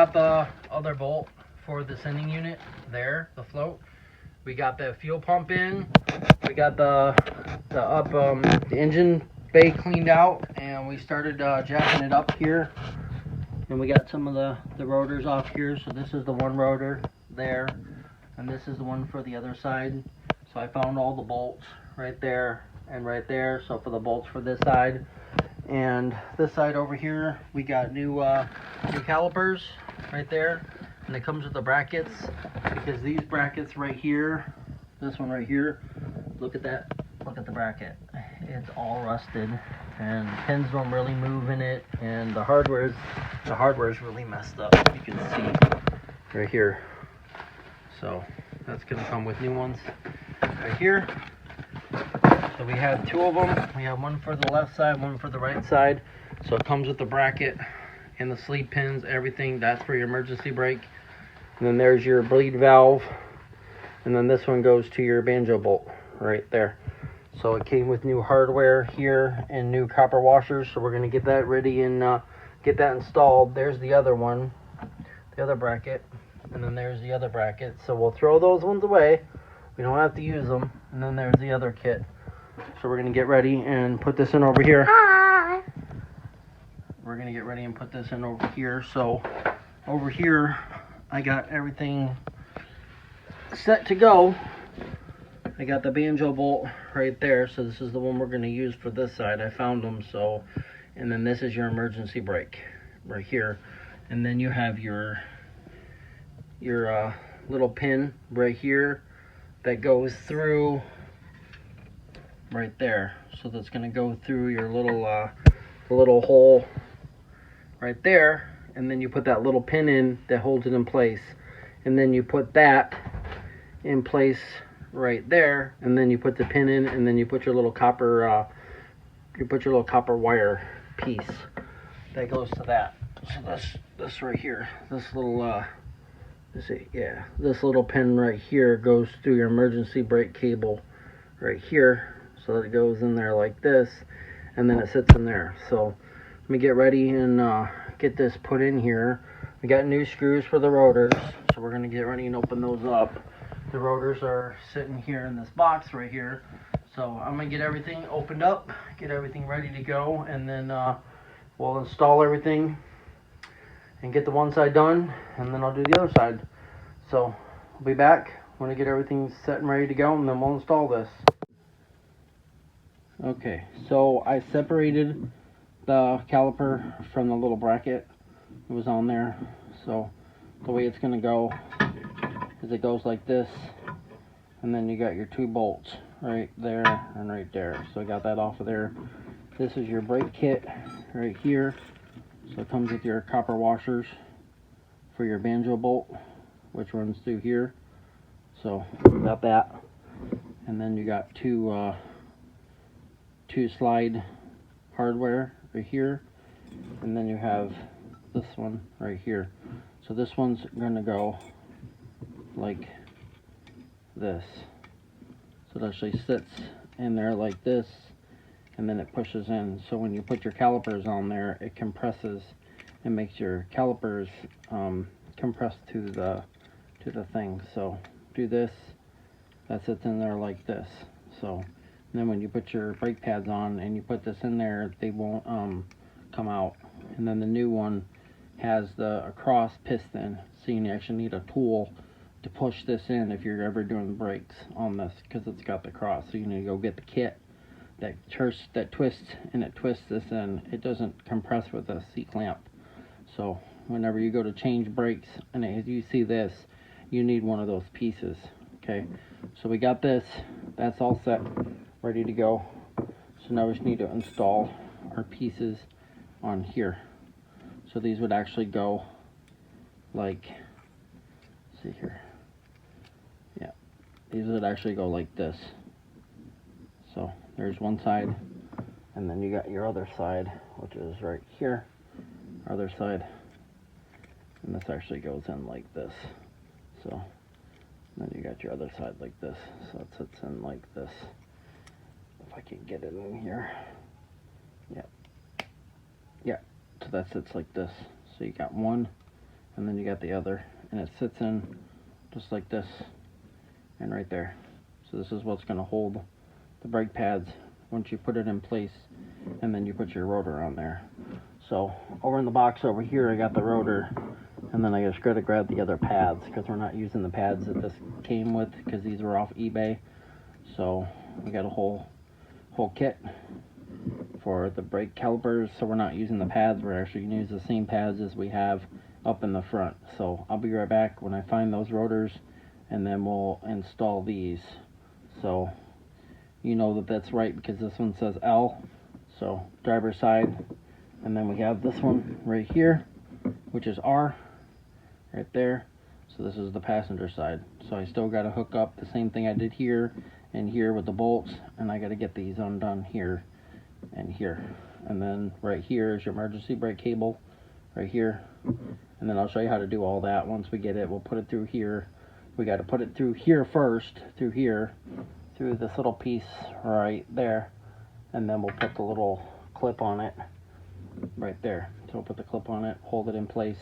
got the other bolt for the sending unit there, the float. We got the fuel pump in. We got the engine bay cleaned out, and we started jacking it up here. And we got some of the rotors off here. So this is the one rotor there, and this is the one for the other side. So I found all the bolts right there and right there. So for the bolts for this side and this side over here, we got new calipers right there, and it comes with the brackets, because these brackets right here, this one right here, look at that, look at the bracket, it's all rusted and pins don't really move in it, and the hardware is really messed up, you can see right here. So that's gonna come with new ones right here. So we have two of them. We have one for the left side, one for the right side. So it comes with the bracket and the sleeve pins, everything. That's for your emergency brake. And then there's your bleed valve. And then this one goes to your banjo bolt right there. So it came with new hardware here and new copper washers. So we're going to get that ready and get that installed. There's the other one, the other bracket. And then there's the other bracket. So we'll throw those ones away. We don't have to use them. And then there's the other kit. So we're going to get ready and put this in over here. Hi. We're going to get ready and put this in over here. So over here, I got everything set to go. I got the banjo bolt right there. So this is the one we're going to use for this side. I found them. So, and then this is your emergency brake right here. And then you have your little pin right here that goes through right there. So that's going to go through your little hole right there, and then you put that little pin in that holds it in place, and then you put that in place right there, and then you put the pin in, and then you put your little copper wire piece that goes to that. So this right here, this little this little pin right here goes through your emergency brake cable right here. So that it goes in there like this, and then it sits in there. So let me get ready and get this put in here. We got new screws for the rotors, so we're gonna get ready and open those up. The rotors are sitting here in this box right here. So I'm gonna get everything opened up, get everything ready to go, and then we'll install everything and get the one side done, and then I'll do the other side. So I'll be back when I get everything set and ready to go, and then we'll install this. Okay, so I separated the caliper from the little bracket. It was on there. So the way it's going to go is it goes like this, and then you got your two bolts right there and right there. So I got that off of there. This is your brake kit right here. So it comes with your copper washers for your banjo bolt, which runs through here. So got that, and then you got two slide hardware right here, and then you have this one right here. So this one's gonna go like this. So it actually sits in there like this, and then it pushes in. So when you put your calipers on there, it compresses and makes your calipers compress to the thing. So do this, that sits in there like this. So and then when you put your brake pads on and you put this in there, they won't come out. And then the new one has the cross piston, so you actually need a tool to push this in if you're ever doing brakes on this, because it's got the cross. So you need to go get the kit that twists, and it twists this in. It doesn't compress with a C-clamp. So whenever you go to change brakes and you see this, you need one of those pieces. Okay, so we got this. That's all set, ready to go. So now we just need to install our pieces on here. So these would actually go like, see here, yeah, these would actually go like this. So there's one side, and then you got your other side, which is right here, other side, and this actually goes in like this. So then you got your other side like this, so it sits in like this. If I can get it in here, yeah, so that sits like this. So you got one, and then you got the other, and it sits in just like this and right there. So this is what's going to hold the brake pads once you put it in place, and then you put your rotor on there. So over in the box over here I got the rotor, and then I just got to grab the other pads because we're not using the pads that this came with because these were off eBay. So we got a whole kit for the brake calipers, so we're not using the pads. We're actually going to use the same pads as we have up in the front. So I'll be right back when I find those rotors, and then we'll install these. So you know that that's right because this one says L, so driver's side, and then we have this one right here, which is R, right there. So this is the passenger side. So I still got to hook up the same thing I did here and here with the bolts, and I got to get these undone here and here. And then right here is your emergency brake cable right here, and then I'll show you how to do all that once we get it. We'll put it through here. We got to put it through here first, through here, through this little piece right there, and then we'll put the little clip on it right there. So we'll put the clip on it, hold it in place,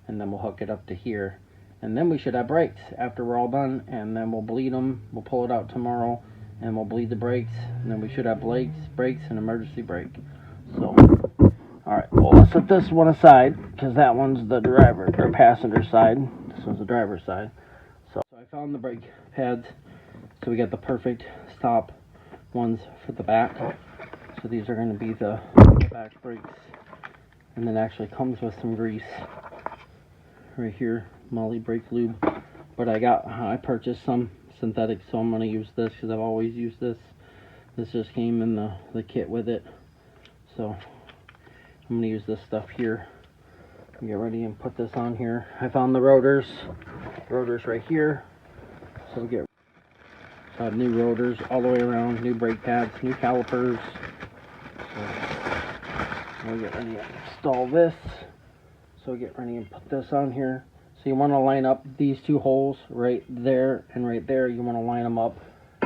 and then we'll hook it up to here, and then we should have brakes after we're all done. And then we'll bleed them. We'll pull it out tomorrow, and we'll bleed the brakes, and then we should have brakes and emergency brake. So alright, well, let's set this one aside because that one's the driver or passenger side. This one's the driver's side. So I found the brake pads. So we got the perfect stop ones for the back. So these are going to be the back brakes, and then actually comes with some grease right here, Molly brake lube. But I purchased some synthetic, so I'm going to use this because I've always used this. This just came in the kit with it. So I'm going to use this stuff here. Get ready and put this on here. I found the rotors right here. So get new rotors all the way around, new brake pads, new calipers. So we'll get ready to install this. So get ready and put this on here. So you want to line up these two holes right there and right there. You want to line them up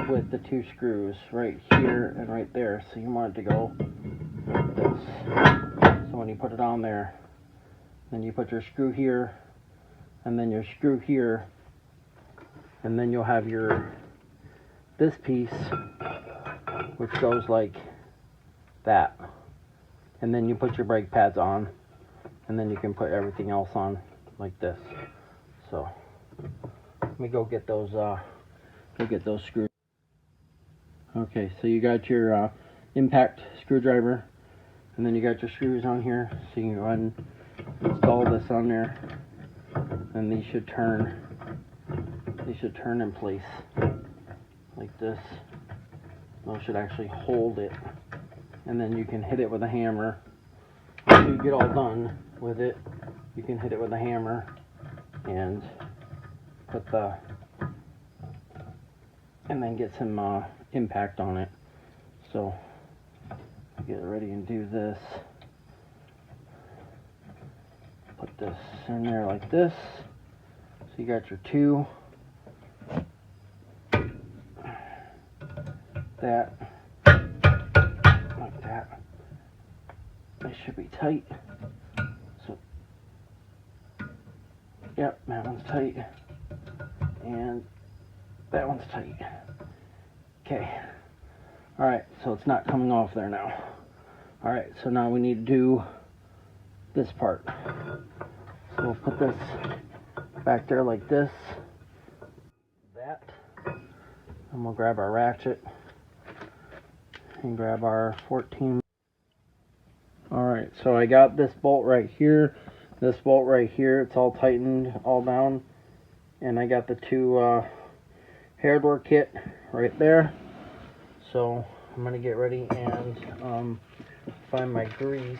with the two screws right here and right there. So you want it to go like this. So when you put it on there, then you put your screw here, and then your screw here, and then you'll have this piece, which goes like that, and then you put your brake pads on, and then you can put everything else on like this. So let me go get those screws. Okay, so you got your impact screwdriver, and then you got your screws on here. So you can go ahead and install this on there, and these should turn in place like this. Those should actually hold it, and then you can hit it with a hammer. Once you get all done with it, you can hit it with a hammer and and then get some impact on it. So get ready and do this. Put this in there like this. So you got your two. That like that. They should be tight. So yep, that one's tight, and that one's tight. Okay. All right, so it's not coming off there now. All right, so now we need to do this part. So we'll put this back there like this. That, and we'll grab our ratchet and grab our 14. Alright, so I got this bolt right here, this bolt right here, it's all tightened all down, and I got the two hair door kit right there. So I'm going to get ready and find my grease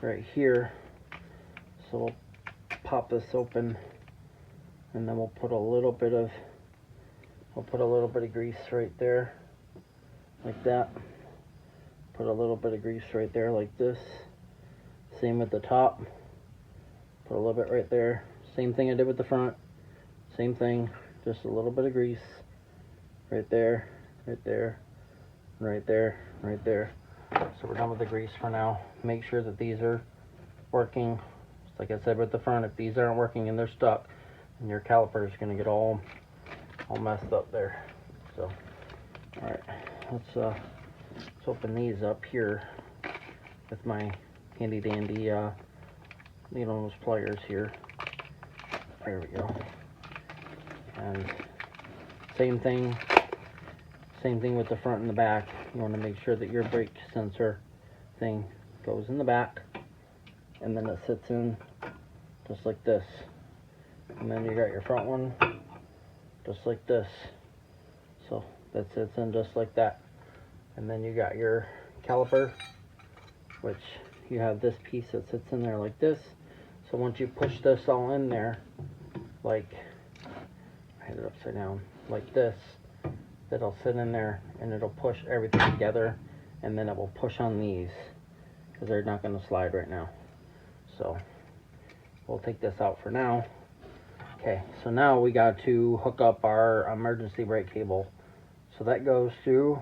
right here. So we'll pop this open, and then we'll put a little bit of grease right there, like that. Put a little bit of grease right there like this. Same with the top. Put a little bit right there. Same thing I did with the front. Same thing, just a little bit of grease right there, right there, right there, right there. So we're done with the grease for now. Make sure that these are working like I said with the front, if these aren't working and they're stuck, and your caliper is going to get all messed up there. So, all right, let's open these up here with my handy dandy needle nose pliers here. There we go. And same thing with the front and the back. You want to make sure that your brake sensor thing goes in the back, and then it sits in just like this. And then you got your front one just like this. So that sits in just like that. And then you got your caliper, which you have this piece that sits in there like this. So once you push this all in there, like, I had it upside down, like this, it'll sit in there and it'll push everything together, and then it will push on these because they're not going to slide right now. So we'll take this out for now. Okay, so now we got to hook up our emergency brake cable. So that goes to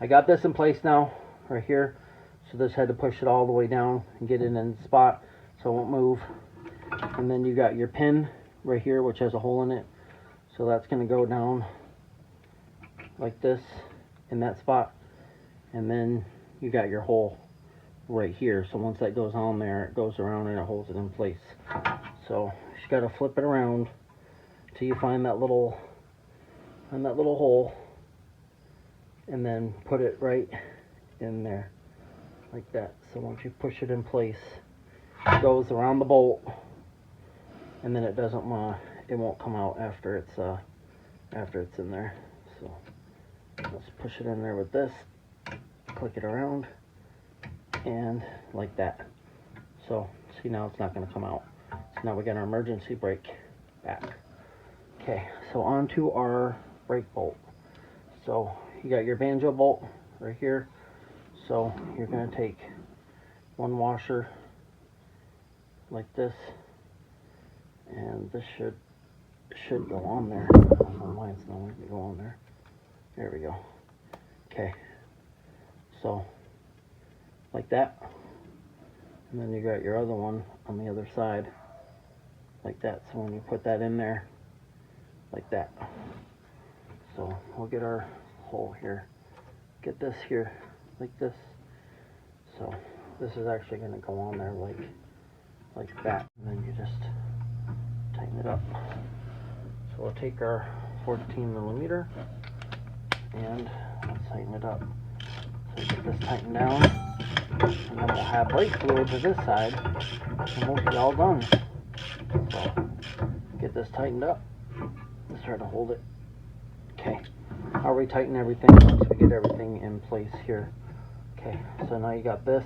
I got this in place now, right here. So this had to push it all the way down and get it in the spot so it won't move. And then you got your pin right here, which has a hole in it. So that's going to go down like this in that spot. And then you got your hole right here. So once that goes on there, it goes around and it holds it in place. So you just got to flip it around till you find that little hole. And then put it right in there like that. So once you push it in place, it goes around the bolt, and then it won't come out after it's in there. So let's push it in there with this, click it around, and like that. So see, now it's not going to come out. So now we got our emergency brake back. Okay, so on to our brake bolt. So you got your banjo bolt right here. So you're going to take one washer like this, and this should go on there. I don't know why it's not letting me go on there. There we go. Okay, so like that, and then you got your other one on the other side like that. So when you put that in there like that, so we'll get our hole here, get this here like this. So this is actually going to go on there like that, and then you just tighten it up. So we'll take our 14mm and let's tighten it up. So get this tightened down, and then we'll have brake fluid to this side, and we'll be all done. So get this tightened up. Let's try to hold it. Okay, I'll retighten everything once we get everything in place here. Okay, so now you got this.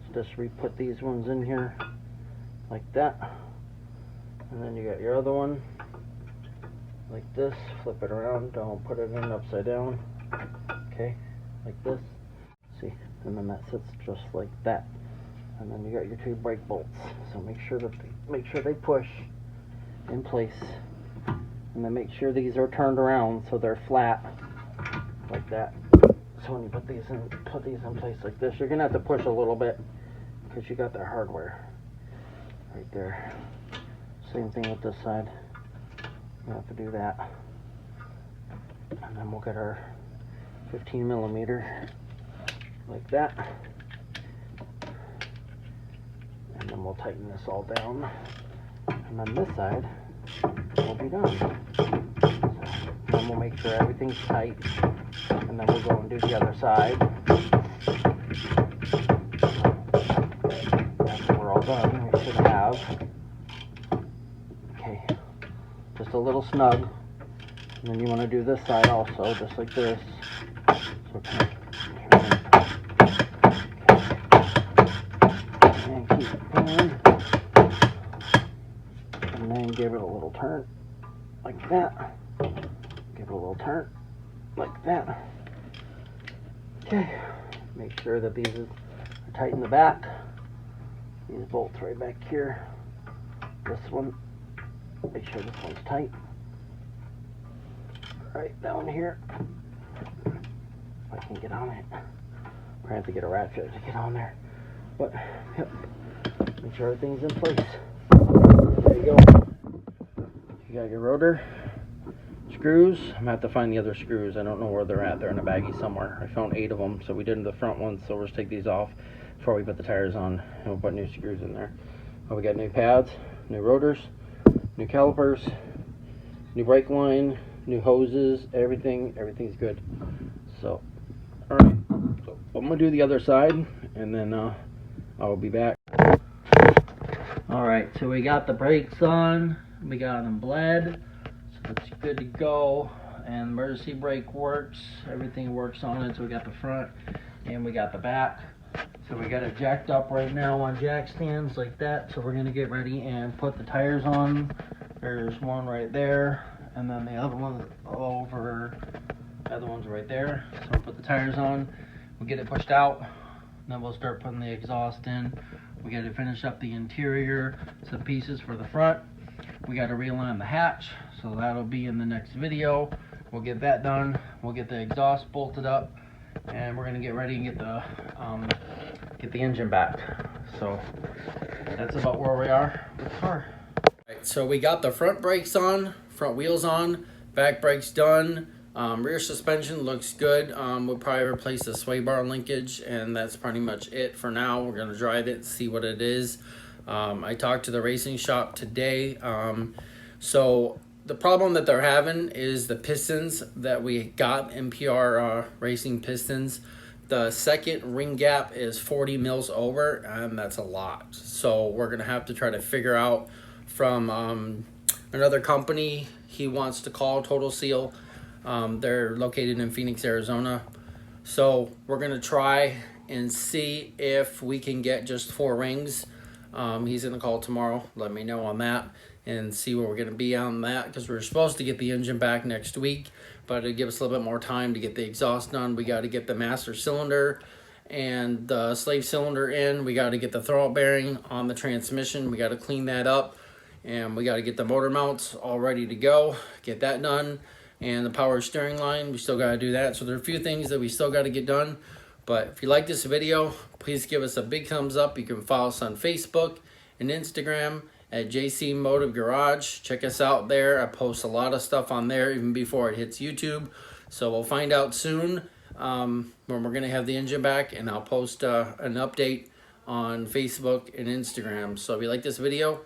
So just re-put these ones in here like that, and then you got your other one like this. Flip it around, don't put it in upside down. Okay, like this. See, and then that sits just like that. And then you got your two brake bolts. So make sure they push in place. And then make sure these are turned around so they're flat like that. So when you put these in place like this, you're gonna have to push a little bit because you got that hardware right there. Same thing with this side. You have to do that. And then we'll get our 15mm like that. And then we'll tighten this all down. And then this side will be done. So then we'll make sure everything's tight, and then we'll go and do the other side. After we're all done, we should have, okay, just a little snug. And then you want to do this side also, just like this. So and keep pulling. And then give it a little turn like that. Give it a little turn like that. Okay, Make sure that these are tight in the back. These bolts right back here. This one, make sure this one's tight. Right down here. If I can get on it. I have to get a ratchet to get on there. But, yep. Make sure everything's in place. There you go. You got your rotor screws. I'm gonna have to find the other screws. I don't know where they're at. They're in a baggie somewhere. I found 8 of them, so we did the front ones. So we'll just take these off before we put the tires on, and we'll put new screws in there. We got new pads, new rotors, new calipers, new brake line, new hoses, everything's good. So, all right. So I'm gonna do the other side, and then I'll be back. All right. So we got the brakes on. We got them bled. So it's good to go. And emergency brake works. Everything works on it. So we got the front and we got the back. So we got it jacked up right now on jack stands like that. So we're gonna get ready and put the tires on. There's one right there, and then the other one over. The other one's right there. So we'll put the tires on. We'll get it pushed out. Then we'll start putting the exhaust in. We got to finish up the interior, some pieces for the front. We got to realign the hatch, so that'll be in the next video. We'll get that done. We'll get the exhaust bolted up, and we're gonna get ready and get the engine back. So that's about where we are with the car. Right, so we got the front brakes on, front wheels on, back brakes done. Rear suspension looks good. We'll probably replace the sway bar linkage, and that's pretty much it for now. We're gonna drive it and see what it is. I talked to the racing shop today. So the problem that they're having is the pistons that we got, NPR racing pistons. The second ring gap is 40 mils over, and that's a lot. So we're gonna have to try to figure out from another company he wants to call Total Seal. They're located in Phoenix, Arizona. So we're gonna try and see if we can get just 4 rings. He's gonna call tomorrow, let me know on that, and see where we're gonna be on that, because we're supposed to get the engine back next week, but it'll give us a little bit more time to get the exhaust done. We got to get the master cylinder and the slave cylinder in. We got to get the throwout bearing on the transmission. We got to clean that up, and we got to get the motor mounts all ready to go, get that done. And the power steering line, we still got to do that. So there are a few things that we still got to get done. But if you like this video, please give us a big thumbs up. You can follow us on Facebook and Instagram at JC Motive Garage. Check us out there. I post a lot of stuff on there even before it hits YouTube. So we'll find out soon when we're going to have the engine back, and I'll post an update on Facebook and Instagram. So if you like this video,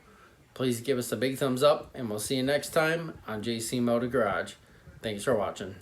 please give us a big thumbs up, and we'll see you next time on JC Motive Garage. Thanks for watching.